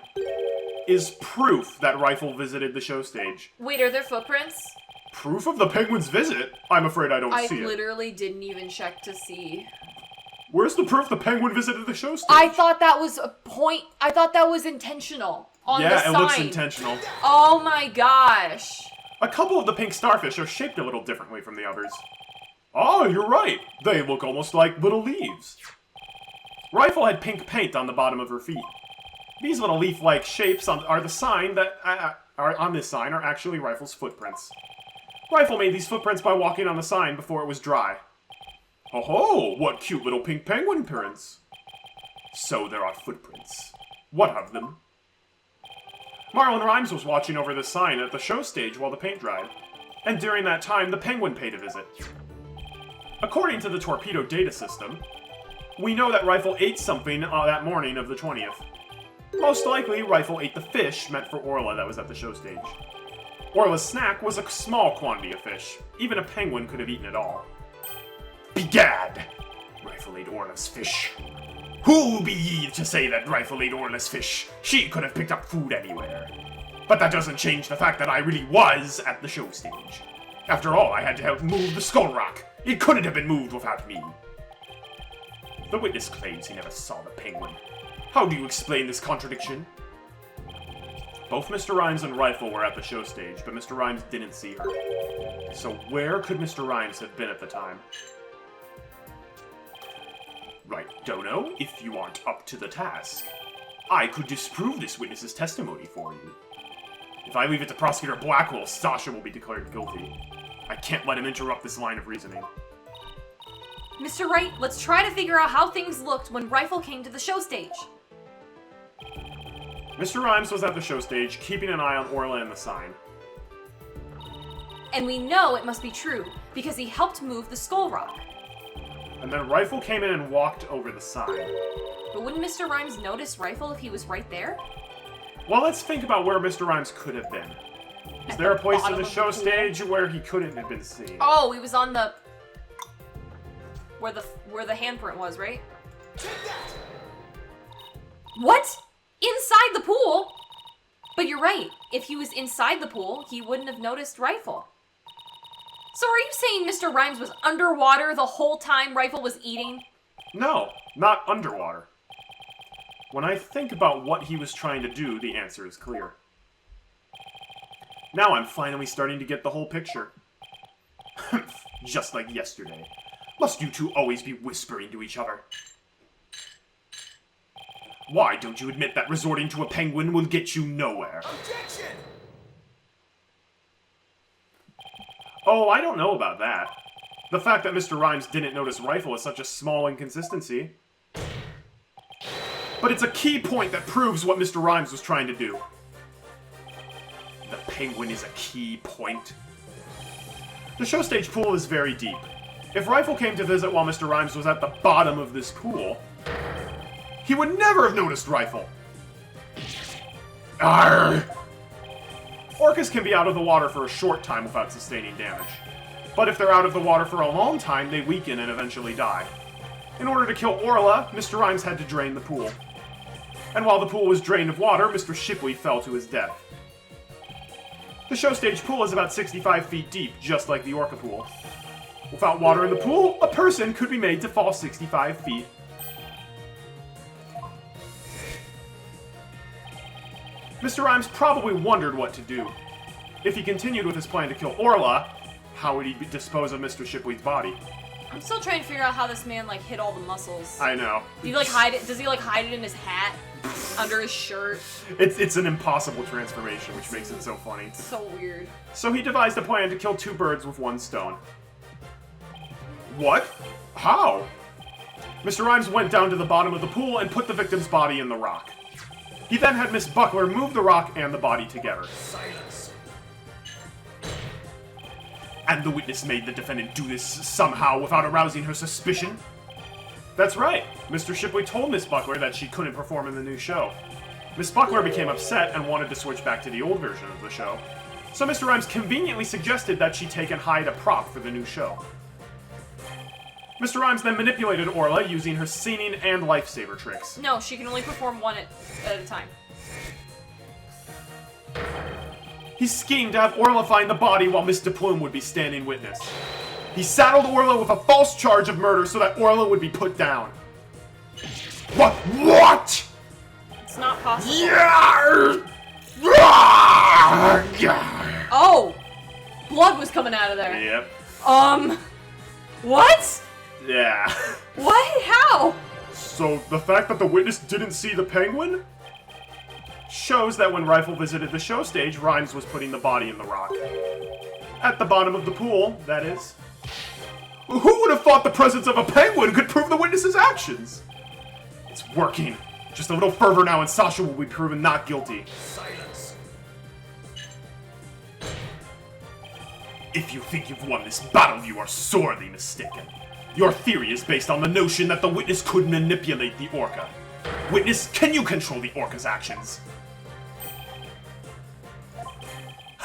is proof that Rifle visited the show stage. Wait, are there footprints? Proof of the penguin's visit? I'm afraid I don't I see it. literally didn't even check to see. Where's the proof the penguin visited the show stage? I thought that was a point. I thought that was intentional on the Yeah, sign. it looks intentional. Oh my gosh. A couple of the pink starfish are shaped a little differently from the others. Oh, you're right. They look almost like little leaves. Rifle had pink paint on the bottom of her feet. These little leaf-like shapes are the sign that are on this sign are actually Rifle's footprints. Rifle made these footprints by walking on the sign before it was dry. Oh, what cute little pink penguin prints. So there are footprints. What of them? Marlon Rhymes was watching over the sign at the show stage while the paint dried, and during that time the penguin paid a visit. According to the torpedo data system, we know that Rifle ate something that morning of the 20th. Most likely, Rifle ate the fish meant for Orla that was at the show stage. Orla's snack was a small quantity of fish. Even a penguin could have eaten it all. Begad! Rifle ate Orla's fish. Who be ye to say that Rifle ate Orla's fish? She could have picked up food anywhere. But that doesn't change the fact that I really was at the show stage. After all, I had to help move the skull rock. It couldn't have been moved without me. The witness claims he never saw the penguin. How do you explain this contradiction? Both Mr. Rhymes and Rifle were at the show stage, but Mr. Rhymes didn't see her. So where could Mr. Rhymes have been at the time? Right, Dono, if you aren't up to the task. I could disprove this witness's testimony for you. If I leave it to Prosecutor Blackwell, Sasha will be declared guilty. I can't let him interrupt this line of reasoning. Mr. Wright, let's try to figure out how things looked when Rifle came to the show stage. Mr. Rhymes was at the show stage, keeping an eye on Orla and the sign. And we know it must be true, because he helped move the skull rock. And then Rifle came in and walked over the sign. But wouldn't Mr. Rhymes notice Rifle if he was right there? Well, let's think about where Mr. Rhymes could have been. Is there a place in the show stage where he couldn't have been seen? Oh, he was on the... Where the handprint was, right? What? Inside the pool? But you're right. If he was inside the pool, he wouldn't have noticed Rifle. So are you saying Mr. Rhymes was underwater the whole time Rifle was eating? No, not underwater. When I think about what he was trying to do, the answer is clear. Now I'm finally starting to get the whole picture. Just like yesterday. Must you two always be whispering to each other? Why don't you admit that resorting to a penguin will get you nowhere? Objection! Oh, I don't know about that. The fact that Mr. Rhymes didn't notice Rifle is such a small inconsistency. But it's a key point that proves what Mr. Rhymes was trying to do. The penguin is a key point. The show stage pool is very deep. If Rifle came to visit while Mr. Rhymes was at the bottom of this pool, he would never have noticed Rifle. Arrgh! Orcas can be out of the water for a short time without sustaining damage. But if they're out of the water for a long time, they weaken and eventually die. In order to kill Orla, Mr. Rhymes had to drain the pool. And while the pool was drained of water, Mr. Shipley fell to his death. The show stage pool is about 65 feet deep, just like the Orca pool. Without water in the pool, a person could be made to fall 65 feet. Mr. Rhymes probably wondered what to do. If he continued with his plan to kill Orla, how would he dispose of Mr. Shipley's body? I'm still trying to figure out how this man, like, hid all the muscles. I know. Do you, like, hide it? Does he, like, hide it in his hat? Under his shirt? It's an impossible transformation, which makes it so funny. It's so weird. So he devised a plan to kill two birds with one stone. What? How? Mr. Rhymes went down to the bottom of the pool and put the victim's body in the rock. He then had Miss Buckler move the rock and the body together. Silence. And the witness made the defendant do this somehow without arousing her suspicion? That's right. Mr. Shipley told Miss Buckler that she couldn't perform in the new show. Miss Buckler became upset and wanted to switch back to the old version of the show. So Mr. Rhymes conveniently suggested that she take and hide a prop for the new show. Mr. Rhymes then manipulated Orla using her singing and lifesaver tricks. No, she can only perform one at a time. He schemed to have Orla find the body while Miss DePlume would be standing witness. He saddled Orla with a false charge of murder so that Orla would be put down. What? It's not possible. Yeah! Oh! Blood was coming out of there. Yep. What? Yeah. What? How? So the fact that the witness didn't see the penguin shows that when Rifle visited the show stage, Rhymes was putting the body in the rock. At the bottom of the pool, that is. Who would have thought the presence of a penguin could prove the witness's actions? It's working. Just a little fervor now and Sasha will be proven not guilty. Silence. If you think you've won this battle, you are sorely mistaken. Your theory is based on the notion that the witness could manipulate the orca. Witness, can you control the orca's actions?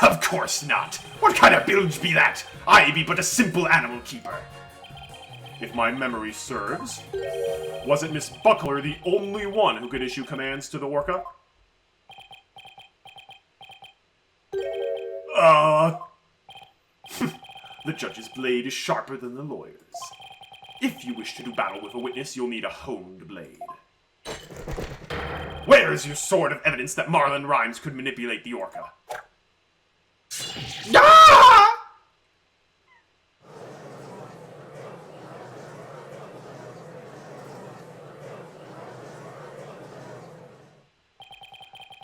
Of course not. What kind of bilge be that? I be but a simple animal keeper. If my memory serves, wasn't Miss Buckler the only one who could issue commands to the Orca? The judge's blade is sharper than the lawyer's. If you wish to do battle with a witness, you'll need a honed blade. Where is your sword of evidence that Marlon Rhymes could manipulate the Orca? Ah!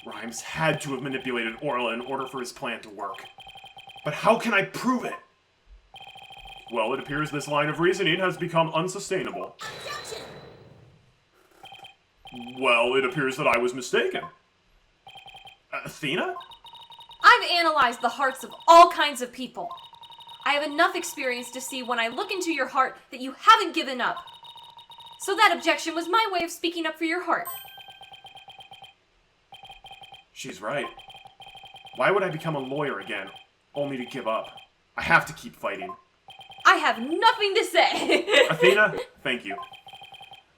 Rhymes had to have manipulated Orla in order for his plan to work. But how can I prove it? Well, it appears this line of reasoning has become unsustainable. Objection! Well, it appears that I was mistaken. Athena? I've analyzed the hearts of all kinds of people. I have enough experience to see when I look into your heart that you haven't given up. So that objection was my way of speaking up for your heart. She's right. Why would I become a lawyer again, only to give up? I have to keep fighting. I have nothing to say. Athena, thank you.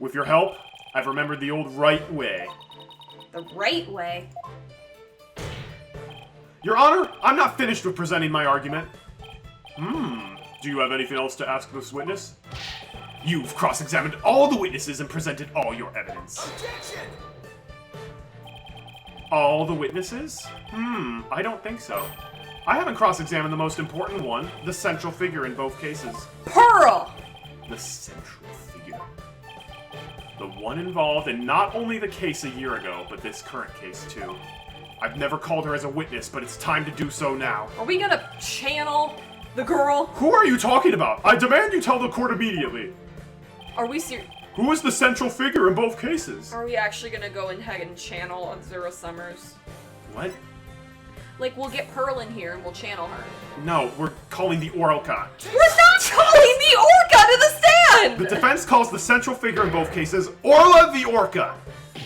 With your help, I've remembered the old right way. The right way? Your Honor, I'm not finished with presenting my argument. Do you have anything else to ask this witness? You've cross-examined all the witnesses and presented all your evidence. Objection! All the witnesses? I don't think so. I haven't cross-examined the most important one, the central figure in both cases. Pearl! The central figure. The one involved in not only the case a year ago, but this current case too. I've never called her as a witness, but it's time to do so now. Are we gonna channel the girl? Who are you talking about? I demand you tell the court immediately. Are we serious? Who is the central figure in both cases? Are we actually gonna go ahead and channel on Zero Summers? What? Like, we'll get Pearl in here and we'll channel her. No, we're calling the Orca. We're not calling the Orca to the stand! The defense calls the central figure in both cases Orla the Orca.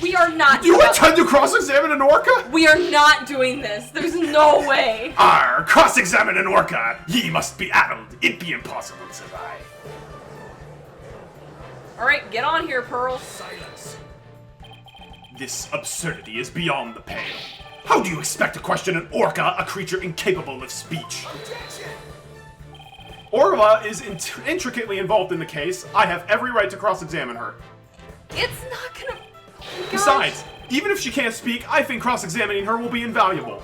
We are not You intend to cross-examine an Orca? We are not doing this. There's no way. Arr, cross-examine an Orca. Ye must be addled. It be impossible, says I. Alright, get on here, Pearl. Silence. This absurdity is beyond the pale. How do you expect to question an Orca, a creature incapable of speech? Objection! Orla is intricately involved in the case. I have every right to cross-examine her. It's not gonna... Oh my gosh. Besides, even if she can't speak, I think cross-examining her will be invaluable.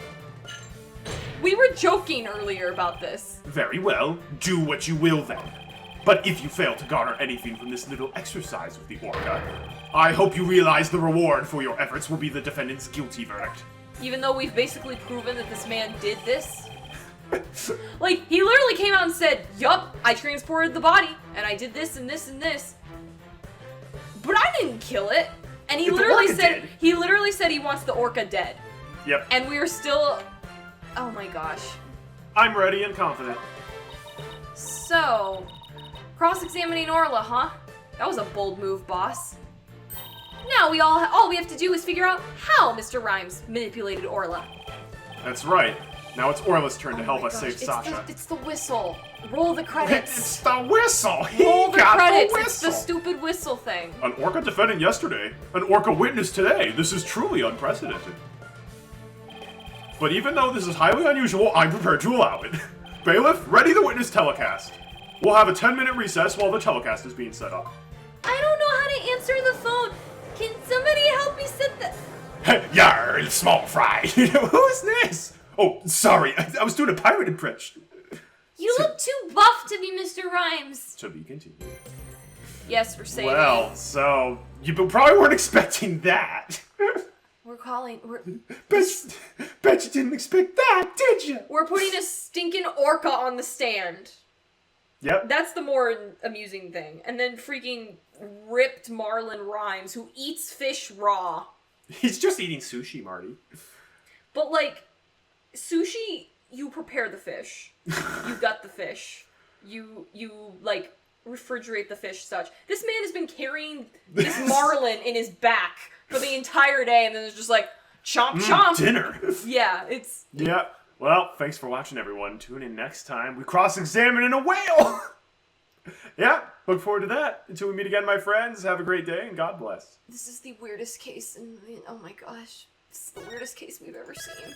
We were joking earlier about this. Very well, do what you will then. But if you fail to garner anything from this little exercise with the Orca, I hope you realize the reward for your efforts will be the defendant's guilty verdict. Even though we've basically proven that this man did this. Like, he literally came out and said, yup, I transported the body, and I did this and this and this. But I didn't kill it. And he If the literally Orca said, did. he literally said he wants the Orca dead. Yep, And we are still, oh my gosh. I'm ready and confident. So, cross-examining Orla, huh? That was a bold move, boss. Now all we have to do is figure out how Mr. Rhymes manipulated Orla. That's right. Now it's Orla's turn to help Oh my us gosh, save it's Sasha. it's the whistle. Roll the It's credits. the whistle! He Roll the got credits. the It's whistle! the stupid whistle thing. An Orca defendant yesterday, an Orca witness today. This is truly unprecedented. But even though this is highly unusual, I'm prepared to allow it. Bailiff, ready the witness telecast. We'll have a 10-minute recess while the telecast is being set up. I don't know how to answer the phone. Can somebody help me set the... Yar, small fry. Who is this? Oh, sorry, I was doing a pirate impression. You look too buff to be Mr. Rhymes. To be continued. Yes, we're saving. Well, so you probably weren't expecting that. We're calling... Bet you didn't expect that, did you? We're putting a stinking Orca on the stand. Yep. That's the more amusing thing. And then freaking ripped Marlon Rhymes, who eats fish raw. He's just eating sushi, Marty. But, like, sushi, you prepare the fish. You gut the fish. You like, refrigerate the fish such. This man has been carrying this marlin in his back for the entire day, and then it's just like, chomp chomp. Dinner. Yeah, it's... Yep. Well, thanks for watching, everyone. Tune in next time. We cross-examine a whale. Yeah, look forward to that. Until we meet again, my friends, have a great day and God bless. This is the weirdest case, and oh my gosh, this is the weirdest case we've ever seen.